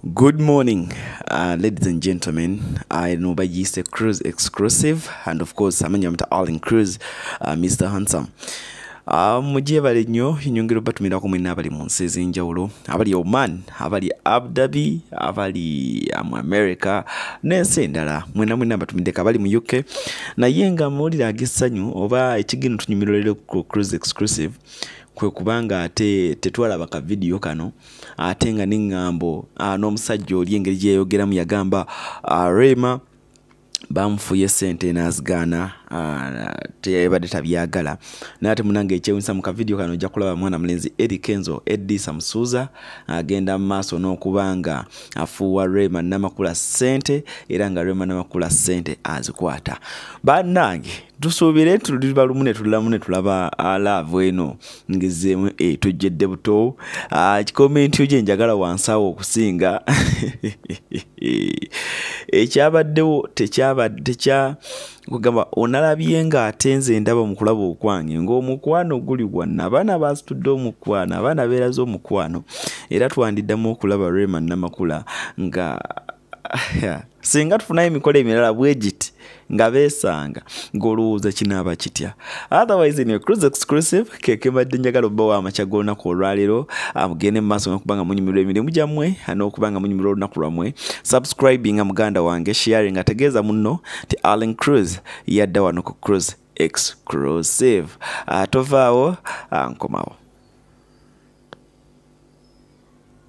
Good morning, ladies and gentlemen. I know by a cruise exclusive, and of course, I'm all in cruise, Mr. Handsome. Mujie bali nnyo inyongero batumira ko mwina abali mu nsi ez'enjawulo, abali Oman, abali Abu Dhabi, abali mu America n'ensi endala. Mwina batumidde abali mu UK naye nga muwulira agessanyu oba ekigino tunyumirwa ku cruise exclusive kwe kubanga ate tetwalaba ka video kano ate nga n'engambo n'omusajja oli engeri gye yayogeramu yagamba Rema bamfuye Sente n'azigaana teyabadde tabyagala n'ate munange ekyewunyisa mu ka video kano ojja kulaba mwana mulenzi Eddy Kenzo Eddy samusuuza agenda mu maaso n'okubanga afuwa Rema namakula Sente era nga Rema namakula Sente azikwata. Bannange tusuubire tuliba lumu ne tulaba love eno ngezeemu tujjedde buto kikomenti gye njagala wansawo okusinga ekyabaddewo tekya kugamba onalabye nga atenze ndaba mu kulaba okwange ng'omukwano guli gwanna abaana basitudde omukwano abaana beeraze omukwano era twandiddamu okulaba Rema namakula nga singa tufunayo emikolo emirala bwegiti nga beesanga ng'olowooza kinaaba kitya. Otherwise in your cruise exclusive keke mbadde njagala obba w'amakya g'olunaku olwaleero mugende mu maaso n'okubanga munyumirwa emirimu gyammwe n'okubanga munyumirwa olunaku lwammwe subscribinga muganda wange sharing ategeeza munno ti Allen Cruise yadda wano ku cruise exclusive tovaawo nkomawo.